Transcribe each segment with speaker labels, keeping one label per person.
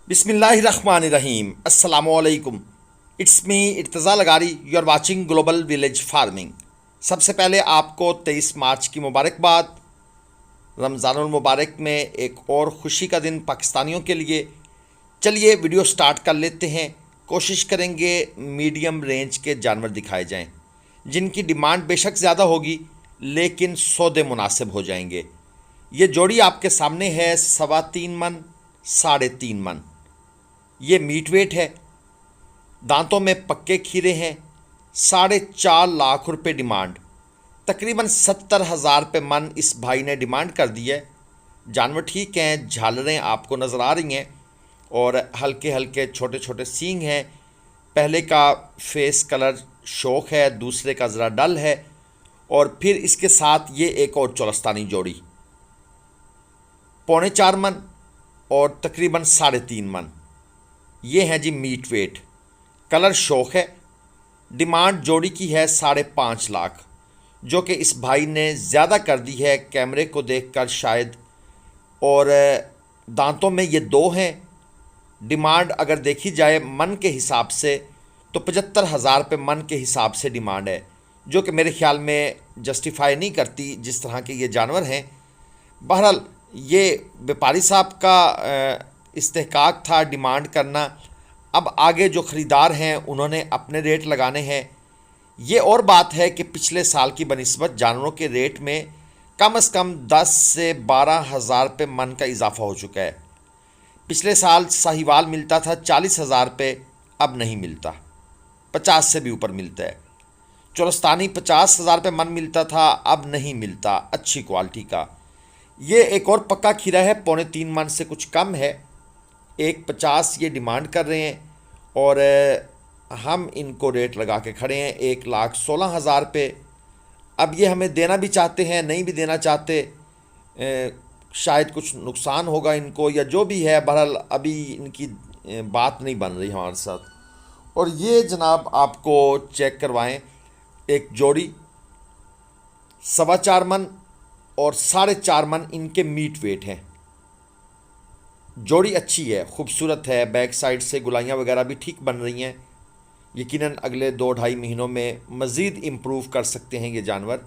Speaker 1: बिस्मिल्लाहिर्रहमानिर्रहीम अस्सलामुअलैकुम। It's me Irtaza Lagari. You are watching Global Village Farming. सबसे पहले आपको 23 मार्च की मुबारकबाद। रमज़ानुल मुबारक में एक और ख़ुशी का दिन पाकिस्तानियों के लिए। चलिए वीडियो स्टार्ट कर लेते हैं। कोशिश करेंगे मीडियम रेंज के जानवर दिखाए जाएं, जिनकी डिमांड बेशक ज़्यादा होगी लेकिन सौदे मुनासिब हो जाएंगे। ये जोड़ी आपके सामने है 3.25 मन 3.5 मन। ये मीट वेट है, दांतों में पक्के खीरे हैं। 4.5 लाख रुपए डिमांड, तकरीबन 70,000 रुपये मन इस भाई ने डिमांड कर दी है। जानवर ठीक हैं, झालरें आपको नज़र आ रही हैं और हल्के हल्के छोटे छोटे सींग हैं। पहले का फेस कलर शौक है, दूसरे का ज़रा डल है। और फिर इसके साथ ये एक और चौरस्तानी जोड़ी 4.25 मन और तकरीबन 3.5 मन। ये हैं जी मीट वेट, कलर शौक है। डिमांड जोड़ी की है 5.5 लाख, जो कि इस भाई ने ज़्यादा कर दी है कैमरे को देखकर शायद। और दांतों में ये दो हैं। डिमांड अगर देखी जाए मन के हिसाब से तो 75,000 रुपये मन के हिसाब से डिमांड है, जो कि मेरे ख्याल में जस्टिफाई नहीं करती जिस तरह के ये जानवर हैं। बहरहाल ये व्यापारी साहब का इस्तेहकाक था डिमांड करना। अब आगे जो ख़रीदार हैं उन्होंने अपने रेट लगाने हैं। ये और बात है कि पिछले साल की बनिस्बत जानवरों के रेट में कम से कम 10 से 12,000 रुपये मन का इजाफा हो चुका है। पिछले साल साहिवाल मिलता था 40,000 रुपये, अब नहीं मिलता, 50 से भी ऊपर मिलता है। चौरस्तानी 50,000 रुपये मन मिलता था, अब नहीं मिलता अच्छी क्वालिटी का। ये एक और पक्का खीरा है, 3.25 मन से कुछ कम है। 1.50 ये डिमांड कर रहे हैं और हम इनको रेट लगा के खड़े हैं 1,16,000 रुपये। अब ये हमें देना भी चाहते हैं, नहीं भी देना चाहते, शायद कुछ नुकसान होगा इनको या जो भी है। बहरहाल अभी इनकी बात नहीं बन रही हमारे साथ। और ये जनाब आपको चेक करवाएं, एक जोड़ी 4.25 मन और 4.5 मन इनके मीट वेट हैं। जोड़ी अच्छी है, खूबसूरत है। बैक साइड से गुलाइयाँ वगैरह भी ठीक बन रही हैं। यकीनन अगले 2-2.5 महीनों में मज़ीद इम्प्रूव कर सकते हैं ये जानवर।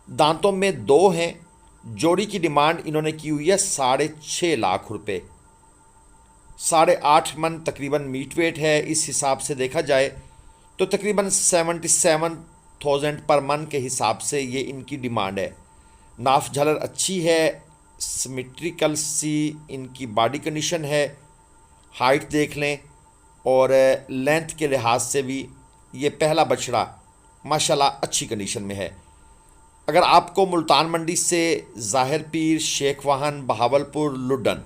Speaker 1: दांतों में दो हैं। जोड़ी की डिमांड इन्होंने की हुई है 6.5 लाख रुपये। 8.5 मन तकरीबन मीट वेट है। इस हिसाब से देखा जाए तो तकरीबन 77,000 पर मन के हिसाब से ये इनकी डिमांड है। नाफ झलर अच्छी है, सिमेट्रिकल सी इनकी बॉडी कंडीशन है। हाइट देख लें और लेंथ के लिहाज से भी ये पहला बछड़ा माशाल्लाह अच्छी कंडीशन में है। अगर आपको मुल्तान मंडी से ज़ाहिर पीर, शेख वाहन, बहावलपुर, लुडन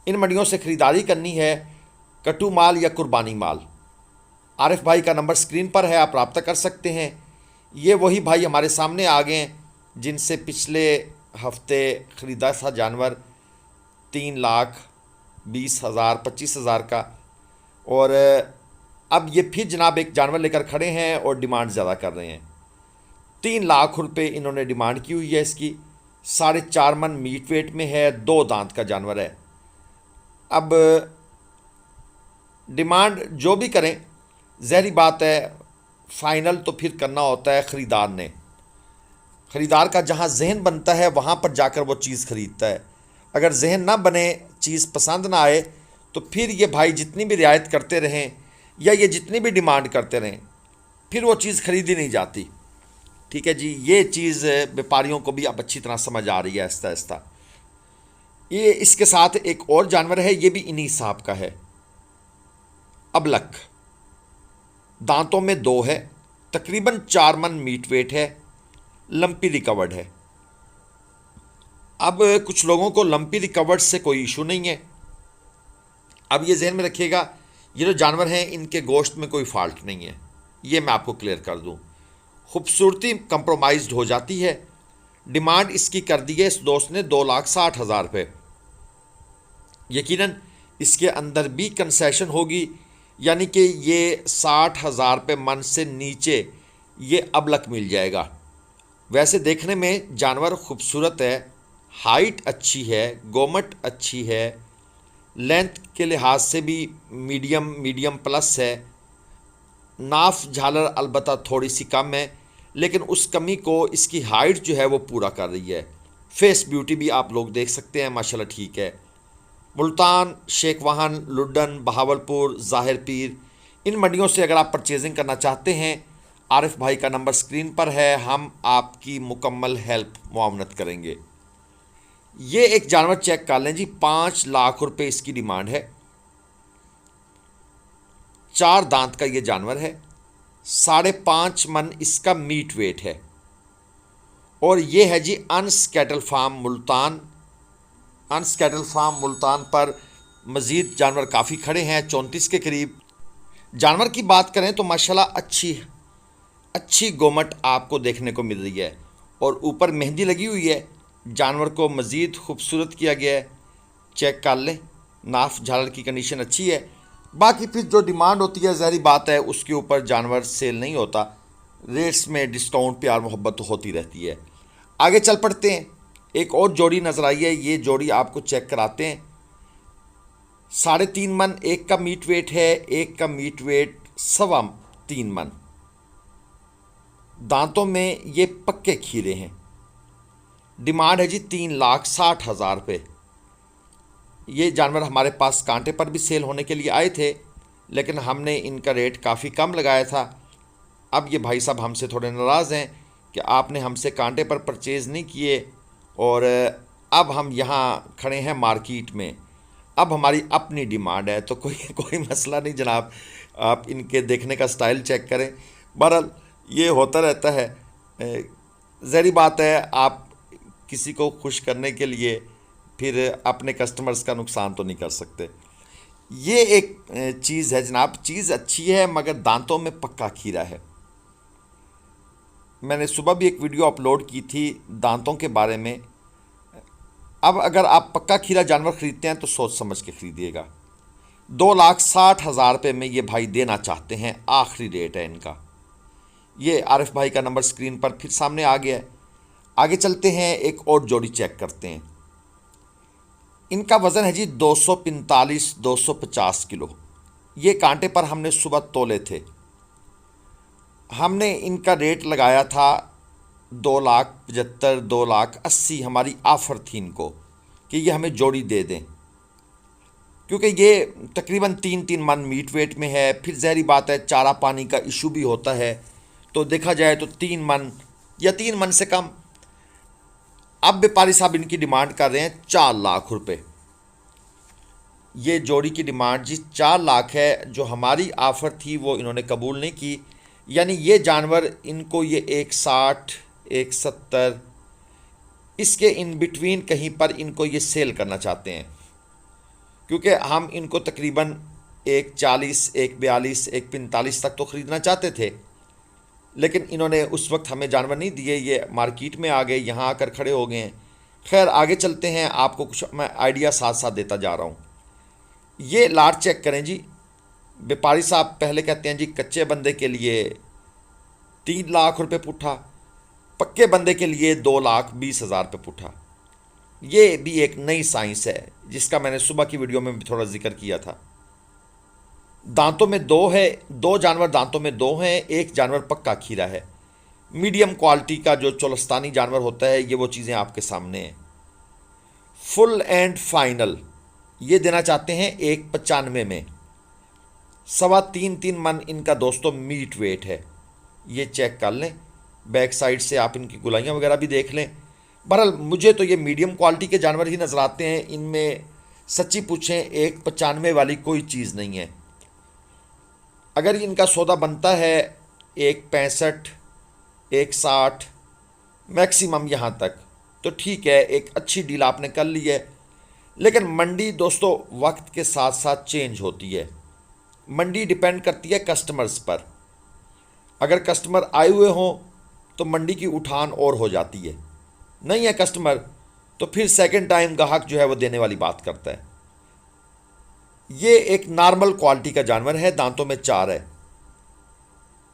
Speaker 1: इन मंडियों से ख़रीदारी करनी है, कट्टू माल या कुर्बानी माल, आरिफ भाई का नंबर स्क्रीन पर है, आप रब्ता कर सकते हैं। ये वही भाई हमारे सामने आ गए हैं जिनसे पिछले हफ्ते ख़रीदा था जानवर 3,20,000 25,000 का। और अब ये फिर जनाब एक जानवर लेकर खड़े हैं और डिमांड ज़्यादा कर रहे हैं। 3 लाख रुपए इन्होंने डिमांड की हुई है इसकी। 4.5 मन मीट वेट में है, 2 दांत का जानवर है। अब डिमांड जो भी करें, ज़ाहिर बात है फ़ाइनल तो फिर करना होता है ख़रीदार ने। ख़रीदार का जहाँ जहन बनता है वहाँ पर जाकर वो चीज़ ख़रीदता है। अगर जहन ना बने, चीज़ पसंद ना आए, तो फिर ये भाई जितनी भी रियायत करते रहें या ये जितनी भी डिमांड करते रहें, फिर वो चीज़ ख़रीदी नहीं जाती। ठीक है जी, ये चीज़ व्यापारियों को भी अब अच्छी तरह समझ आ रही है आहिस्ता आहिस्ता। ये इसके साथ एक और जानवर है, ये भी इन्हीं साहब का है, अबलक। दांतों में 2 है, तकरीबन 4 मन मीट वेट है, लंपी रिकवर्ड है। अब कुछ लोगों को लंपी रिकवर्ड से कोई इशू नहीं है। अब ये जहन में रखिएगा, ये जो जानवर हैं इनके गोश्त में कोई फॉल्ट नहीं है, ये मैं आपको क्लियर कर दूं। खूबसूरती कंप्रोमाइज़्ड हो जाती है। डिमांड इसकी कर दी है इस दोस्त ने 2,60,000 रुपये। यकीनन इसके अंदर भी कंसेशन होगी, यानी कि ये 60,000 रुपये मन से नीचे ये अबलक मिल जाएगा। वैसे देखने में जानवर खूबसूरत है, हाइट अच्छी है, गोमट अच्छी है, लेंथ के लिहाज से भी मीडियम प्लस है। नाफ झालर अलबत्ता थोड़ी सी कम है, लेकिन उस कमी को इसकी हाइट जो है वो पूरा कर रही है। फेस ब्यूटी भी आप लोग देख सकते हैं, माशाल्लाह ठीक है। मुल्तान, शेखवाहन, लुड्डन, बहावलपुर, ज़ाहिर पीर, इन मंडियों से अगर आप परचेजिंग करना चाहते हैं, आरिफ भाई का नंबर स्क्रीन पर है, हम आपकी मुकम्मल हेल्प मुआवनत करेंगे। ये एक जानवर चेक कर लें जी, 5 लाख रुपए इसकी डिमांड है। 4 दांत का ये जानवर है, 5.5 मन इसका मीट वेट है। और ये है जी अंस कैटल फार्म मुल्तान। अंस कैटल फार्म मुल्तान पर मज़ीद जानवर काफ़ी खड़े हैं, 34 के करीब। जानवर की बात करें तो माशाल्लाह अच्छी गोमट आपको देखने को मिल रही है, और ऊपर मेहंदी लगी हुई है। जानवर को मज़ीद खूबसूरत किया गया है। चेक कर लें, नाफ झालर की कंडीशन अच्छी है। बाकी फिर जो डिमांड होती है, ज़ाहिर बात है, उसके ऊपर जानवर सेल नहीं होता। रेट्स में डिस्काउंट, प्यार मोहब्बत तो होती रहती है। आगे चल पड़ते हैं, एक और जोड़ी नज़र आई है, ये जोड़ी आपको चेक कराते हैं। 3.5 मन एक का मीट वेट है, एक का मीट वेट 3.25 मन। दांतों में ये पक्के खीरे हैं। डिमांड है जी 3,60,000 रुपये। ये जानवर हमारे पास कांटे पर भी सेल होने के लिए आए थे, लेकिन हमने इनका रेट काफ़ी कम लगाया था। अब ये भाई साहब हमसे थोड़े नाराज़ हैं कि आपने हमसे कांटे पर परचेज़ नहीं किए, और अब हम यहाँ खड़े हैं मार्केट में, अब हमारी अपनी डिमांड है। तो कोई मसला नहीं जनाब, आप इनके देखने का स्टाइल चेक करें। बहरहाल ये होता रहता है, ज़ाहिर बात है, आप किसी को खुश करने के लिए फिर अपने कस्टमर्स का नुकसान तो नहीं कर सकते। ये एक चीज़ है जनाब, चीज़ अच्छी है मगर दांतों में पक्का खीरा है। मैंने सुबह भी एक वीडियो अपलोड की थी दांतों के बारे में। अब अगर आप पक्का खीरा जानवर ख़रीदते हैं तो सोच समझ के ख़रीदिएगा। 2,60,000 रुपये में ये भाई देना चाहते हैं, आखिरी रेट है इनका। ये आरिफ भाई का नंबर स्क्रीन पर फिर सामने आ गया है। आगे चलते हैं, एक और जोड़ी चेक करते हैं। इनका वज़न है जी 245-250 किलो। ये कांटे पर हमने सुबह तोले थे। हमने इनका रेट लगाया था 2,75,000, 2,80,000 हमारी ऑफ़र थी इनको कि ये हमें जोड़ी दे दें, क्योंकि ये तकरीबन 3-3 मन मीट वेट में है। फिर ज़हरी बात है, चारा पानी का इशू भी होता है, तो देखा जाए तो 3 मन या 3 मन से कम। अब व्यापारी साहब इनकी डिमांड कर रहे हैं 4 लाख रुपए। ये जोड़ी की डिमांड जी 4 लाख है। जो हमारी ऑफ़र थी वो इन्होंने कबूल नहीं की, यानी ये जानवर इनको ये 1,60, 1,70 इसके इन बिटवीन कहीं पर इनको ये सेल करना चाहते हैं, क्योंकि हम इनको तकरीबन 1,40, 1,42, 1,45 तक तो ख़रीदना चाहते थे, लेकिन इन्होंने उस वक्त हमें जानवर नहीं दिए। ये मार्केट में आ गए, यहाँ आकर खड़े हो गए हैं। खैर आगे चलते हैं, आपको कुछ मैं आइडिया साथ साथ देता जा रहा हूँ। ये लाट चेक करें जी, व्यापारी साहब पहले कहते हैं जी कच्चे बंदे के लिए 3 लाख रुपए पुट्ठा, पक्के बंदे के लिए 2,20,000 रुपये पुट्ठा। ये भी एक नई साइंस है जिसका मैंने सुबह की वीडियो में भी थोड़ा जिक्र किया था। दांतों में 2 है, 2 जानवर दांतों में 2 हैं, एक जानवर पक्का खीरा है। मीडियम क्वालिटी का जो चोलस्तानी जानवर होता है, ये वो चीज़ें आपके सामने हैं। फुल एंड फाइनल ये देना चाहते हैं 1,95 में। 3.25 मन इनका दोस्तों मीट वेट है। ये चेक कर लें, बैक साइड से आप इनकी गुलाइयाँ वगैरह भी देख लें। बहरहाल मुझे तो ये मीडियम क्वालिटी के जानवर ही नज़र आते हैं। इनमें सच्ची पूछें 1,95 वाली कोई चीज़ नहीं है। अगर इनका सौदा बनता है 1,65, 1,60 मैक्सिमम यहाँ तक, तो ठीक है, एक अच्छी डील आपने कर ली है। लेकिन मंडी दोस्तों वक्त के साथ साथ चेंज होती है। मंडी डिपेंड करती है कस्टमर्स पर। अगर कस्टमर आए हुए हों तो मंडी की उठान और हो जाती है, नहीं है कस्टमर तो फिर सेकंड टाइम ग्राहक जो है वो देने वाली बात करता है। ये एक नॉर्मल क्वालिटी का जानवर है, दांतों में 4 है।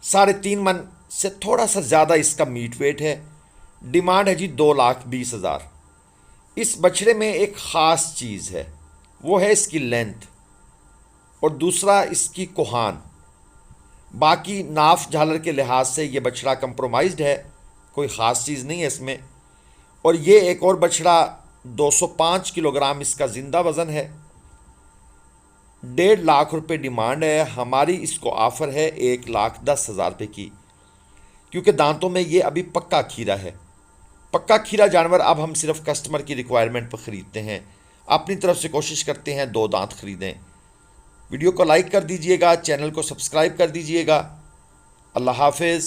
Speaker 1: 3.5 मन से थोड़ा सा ज़्यादा इसका मीट वेट है। डिमांड है जी 2,20,000। इस बछड़े में एक ख़ास चीज़ है, वो है इसकी लेंथ और दूसरा इसकी कोहान। बाकी नाफ झालर के लिहाज से ये बछड़ा कंप्रोमाइज्ड है, कोई ख़ास चीज़ नहीं है इसमें। और ये एक और बछड़ा 205 किलोग्राम इसका ज़िंदा वज़न है। 1.5 लाख रुपए डिमांड है। हमारी इसको ऑफ़र है 1,10,000 रुपये की, क्योंकि दांतों में ये अभी पक्का खीरा है। पक्का खीरा जानवर अब हम सिर्फ कस्टमर की रिक्वायरमेंट पर ख़रीदते हैं, अपनी तरफ से कोशिश करते हैं 2 दांत ख़रीदें। वीडियो को लाइक कर दीजिएगा, चैनल को सब्सक्राइब कर दीजिएगा। अल्लाह हाफिज़।